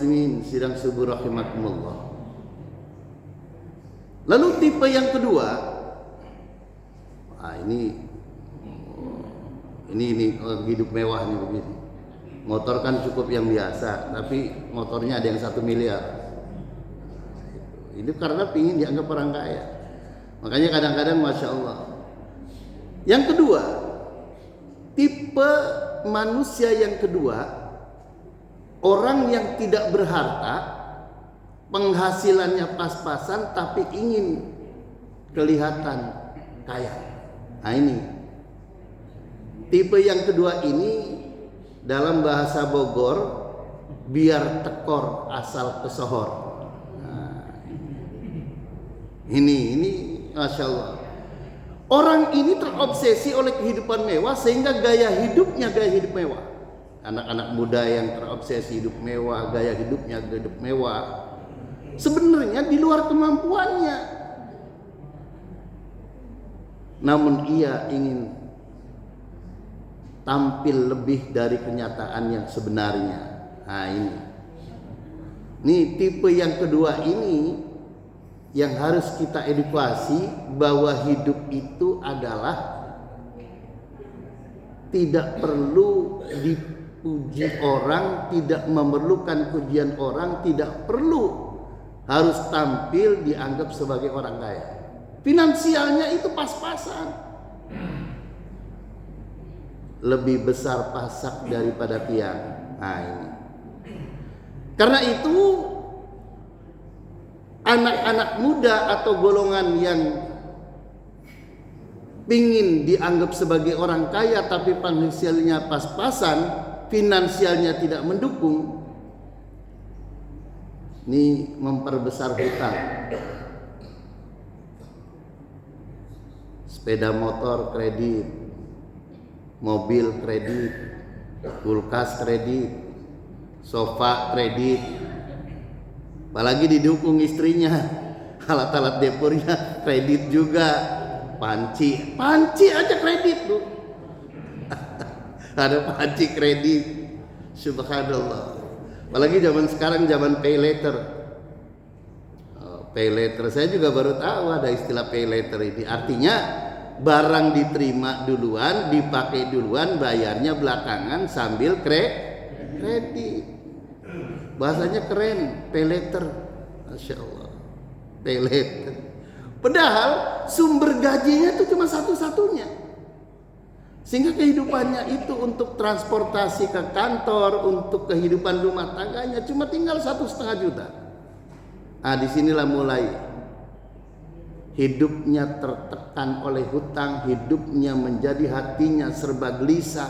muslimin sidang subuh rahimakumullah. Lalu tipe yang kedua, ini hidup mewah nih begini. Motor kan cukup yang biasa, tapi motornya ada yang 1 miliar. Ini karena pingin dianggap orang kaya. Makanya kadang-kadang masya Allah. Yang kedua, tipe manusia yang kedua, orang yang tidak berharta, penghasilannya pas-pasan tapi ingin kelihatan kaya. Nah ini tipe yang kedua ini dalam bahasa Bogor biar tekor asal kesohor. Nah, ini masya Allah. Orang ini terobsesi oleh kehidupan mewah sehingga gaya hidupnya gaya hidup mewah. Anak-anak muda yang terobsesi hidup mewah, gaya hidupnya gaya hidup mewah. Sebenarnya di luar kemampuannya. Namun ia ingin tampil lebih dari kenyataan yang sebenarnya. Nah ini tipe yang kedua ini yang harus kita edukasi, bahwa hidup itu adalah tidak perlu dipuji orang, tidak memerlukan pujian orang, tidak perlu harus tampil dianggap sebagai orang kaya. Finansialnya itu pas-pasan. Lebih besar pasak daripada tiang. Nah ini. Karena itu anak-anak muda atau golongan yang ingin dianggap sebagai orang kaya tapi finansialnya pas-pasan, finansialnya tidak mendukung, ini memperbesar hutang. Sepeda motor kredit, mobil kredit, kulkas kredit, sofa kredit, apalagi didukung istrinya, alat-alat dapurnya kredit juga, panci aja kredit tuh. Ada panci kredit, subhanallah. Apalagi zaman sekarang zaman pay later. Pay later, saya juga baru tahu ada istilah pay later ini. Artinya barang diterima duluan, dipakai duluan, bayarnya belakangan sambil kredit. Bahasanya keren, pay later. Masya Allah, pay later. Padahal sumber gajinya itu cuma satu-satunya. Sehingga kehidupannya itu untuk transportasi ke kantor, untuk kehidupan rumah tangganya cuma tinggal 1,5 juta. Nah disinilah mulai hidupnya tertekan oleh hutang, hidupnya menjadi hatinya serba gelisah.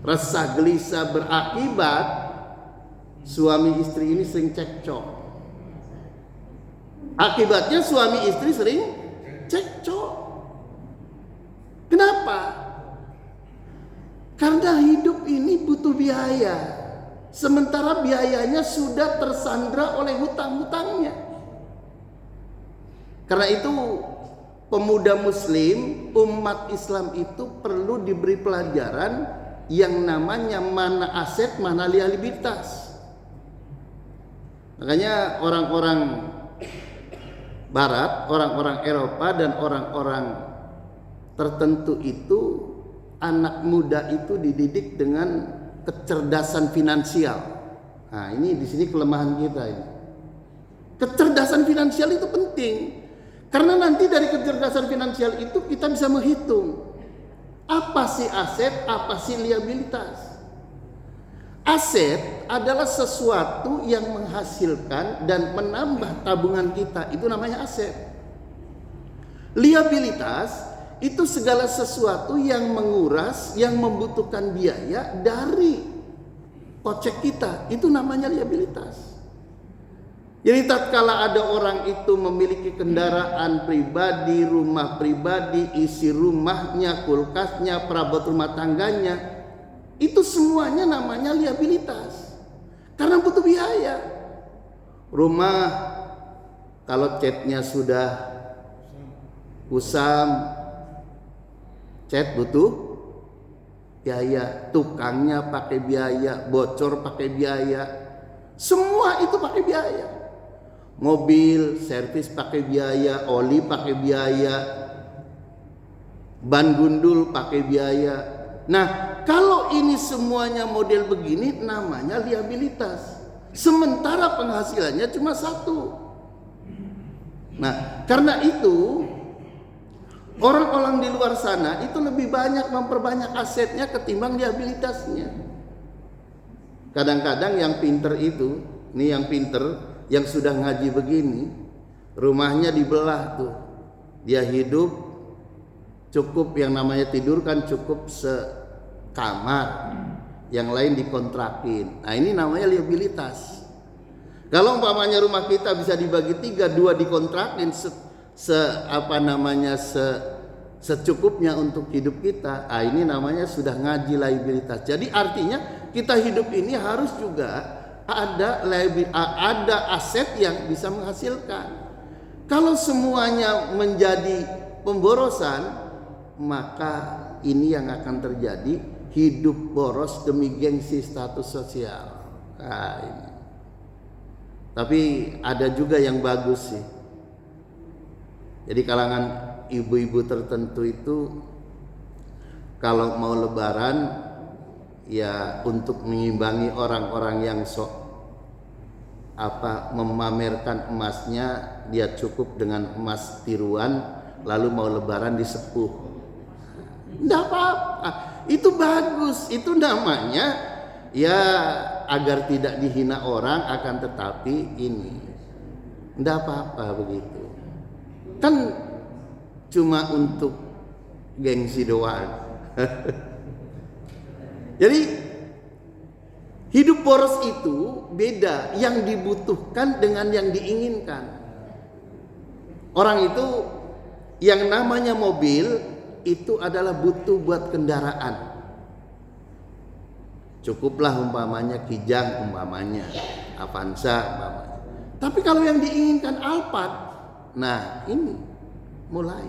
Resah gelisah berakibat suami istri ini sering cekcok. Akibatnya suami istri sering cekcok. Kenapa? Karena hidup ini butuh biaya. Sementara biayanya sudah tersandra oleh hutang-hutangnya. Karena itu pemuda muslim, umat Islam itu perlu diberi pelajaran yang namanya mana aset, mana liabilitas. Makanya orang-orang Barat, orang-orang Eropa dan orang-orang tertentu itu, anak muda itu dididik dengan kecerdasan finansial. Nah, ini di sini kelemahan kita ini. Kecerdasan finansial itu penting. Karena nanti dari kecerdasan finansial itu kita bisa menghitung apa sih aset, apa sih liabilitas. Aset adalah sesuatu yang menghasilkan dan menambah tabungan kita, itu namanya aset. Liabilitas itu segala sesuatu yang menguras, yang membutuhkan biaya dari kocek kita, itu namanya liabilitas. Jadi tatkala ada orang itu memiliki kendaraan pribadi, rumah pribadi, isi rumahnya, kulkasnya, perabot rumah tangganya, itu semuanya namanya liabilitas. Karena butuh biaya. Rumah kalau catnya sudah kusam, cat butuh biaya, tukangnya pakai biaya, bocor pakai biaya, Semua itu pakai biaya. Mobil servis pakai biaya, oli pakai biaya, ban gundul pakai biaya. Nah, kalau ini semuanya model begini namanya liabilitas. Sementara penghasilannya cuma satu. Nah, karena itu orang-orang di luar sana itu lebih banyak memperbanyak asetnya ketimbang liabilitasnya. Kadang-kadang yang pinter itu, nih yang pinter, yang sudah ngaji begini, rumahnya dibelah tuh. Dia hidup cukup yang namanya tidur kan cukup sekamar, yang lain dikontrakin. Nah ini namanya liabilitas. Kalau umpamanya rumah kita bisa dibagi 3, 2 dikontrakin secukupnya untuk hidup kita. Ah ini namanya sudah ngaji liabilitas. Jadi artinya kita hidup ini harus juga ada aset yang bisa menghasilkan. Kalau semuanya menjadi pemborosan, maka ini yang akan terjadi, hidup boros demi gengsi status sosial. Nah, ini. Tapi ada juga yang bagus sih. Jadi kalangan ibu-ibu tertentu itu kalau mau lebaran ya untuk mengimbangi orang-orang yang memamerkan emasnya, dia cukup dengan emas tiruan lalu mau lebaran disepuh. Enggak apa-apa. Itu bagus. Itu namanya ya agar tidak dihina orang, akan tetapi ini enggak apa-apa begitu. Kan cuma untuk gengsi doang. Jadi hidup boros itu beda, yang dibutuhkan dengan yang diinginkan. Orang itu yang namanya mobil itu adalah butuh buat kendaraan. Cukuplah umpamanya Kijang, umpamanya Avanza, umpamanya. Tapi kalau yang diinginkan Alphard, nah ini mulai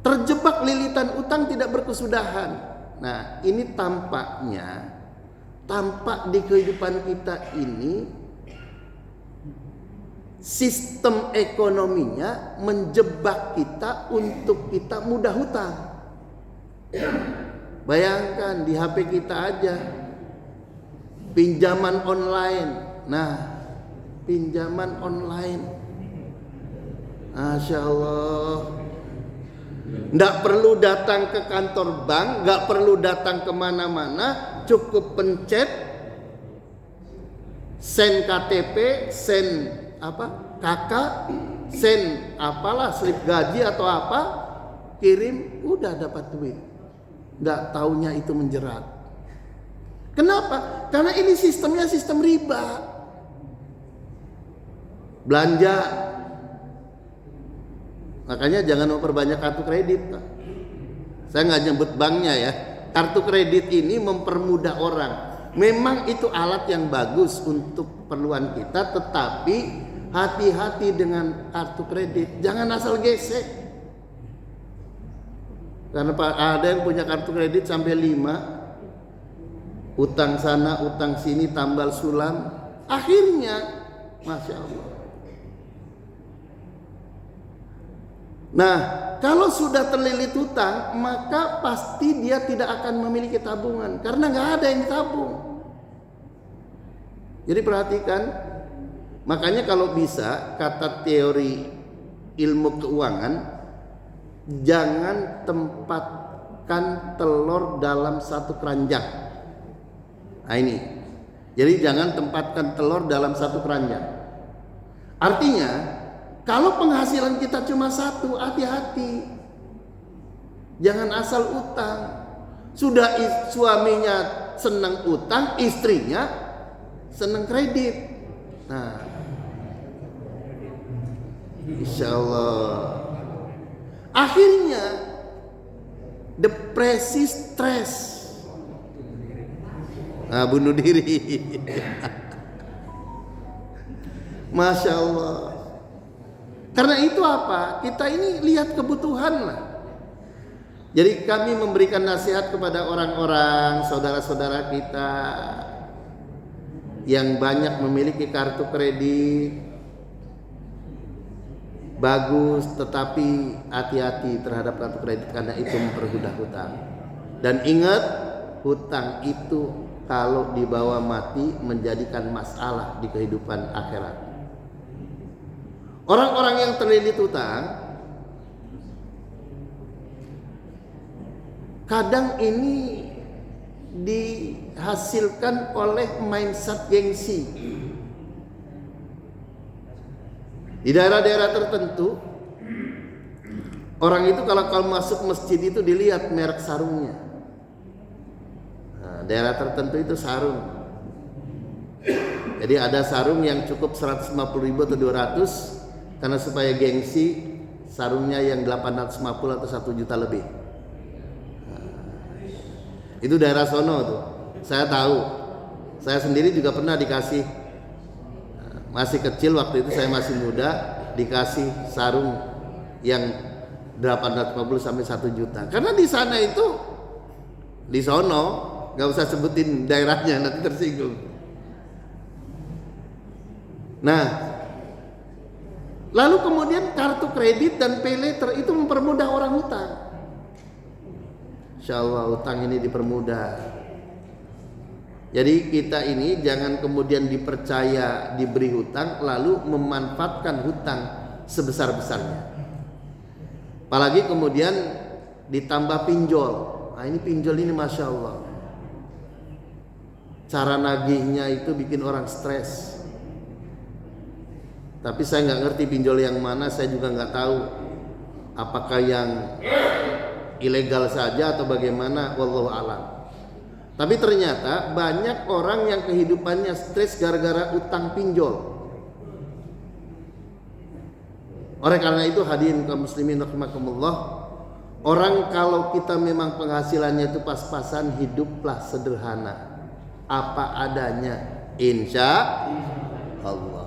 terjebak lilitan utang tidak berkesudahan. Nah ini tampak di kehidupan kita ini sistem ekonominya menjebak kita untuk kita mudah hutang. Bayangkan di HP kita aja pinjaman online. Nah pinjaman online, Masya Allah. Nggak perlu datang ke kantor bank, nggak perlu datang kemana-mana, cukup pencet send KTP, send KK, send apalah slip gaji atau apa, kirim, udah dapat duit. Nggak taunya itu menjerat. Kenapa? Karena ini sistemnya sistem riba. Belanja, makanya jangan memperbanyak kartu kredit. Saya nggak nyebut banknya ya. Kartu kredit ini mempermudah orang. Memang itu alat yang bagus untuk keperluan kita, tetapi hati-hati dengan kartu kredit. Jangan asal gesek. Karena ada yang punya kartu kredit sampai 5, utang sana, utang sini, tambal sulam. Akhirnya, Masya Allah. Nah, kalau sudah terlilit hutang, maka pasti dia tidak akan memiliki tabungan karena nggak ada yang tabung. Jadi perhatikan, makanya kalau bisa kata teori ilmu keuangan, jangan tempatkan telur dalam satu keranjang. Nah ini, jadi jangan tempatkan telur dalam satu keranjang. Artinya kalau penghasilan kita cuma satu, hati-hati. Jangan asal utang. Sudah suaminya senang utang, istrinya senang kredit. Nah, Insya Allah. Akhirnya depresi, stres. Nah, bunuh diri. Masya Allah. Karena itu apa? Kita ini lihat kebutuhan lah. Jadi kami memberikan nasihat kepada orang-orang, saudara-saudara kita. yang banyak memiliki kartu kredit bagus, tetapi hati-hati terhadap kartu kredit karena itu mempermudah hutang. Dan ingat, hutang itu kalau dibawa mati menjadikan masalah di kehidupan akhirat. Orang-orang yang terlilit hutang kadang ini dihasilkan oleh mindset gengsi. Di daerah-daerah tertentu, orang itu kalau masuk masjid itu dilihat merek sarungnya. Nah, daerah tertentu itu sarung. Jadi ada sarung yang cukup 150.000 atau 200, karena supaya gengsi sarungnya yang 850 atau 1 juta lebih. Nah, itu daerah sono tuh. Saya tahu. Saya sendiri juga pernah dikasih. Masih kecil waktu itu, saya masih muda, dikasih sarung yang 850 sampai 1 juta. Karena di sana itu, di sono, nggak usah sebutin daerahnya nanti tersinggung. Nah, lalu kemudian kartu kredit dan pay later itu mempermudah orang hutang. Insya Allah hutang ini dipermudah. Jadi kita ini jangan kemudian dipercaya diberi hutang lalu memanfaatkan hutang sebesar-besarnya. Apalagi kemudian ditambah pinjol. Nah ini pinjol ini Masya Allah, cara nagihnya itu bikin orang stres. Tapi saya nggak ngerti pinjol yang mana, saya juga nggak tahu apakah yang ilegal saja atau bagaimana, wallahu a'lam. Tapi ternyata banyak orang yang kehidupannya stres gara-gara utang pinjol. Oleh karena itu hadirin kaum muslimin rahimakumullah, orang kalau kita memang penghasilannya itu pas-pasan, hiduplah sederhana, apa adanya, insya Allah.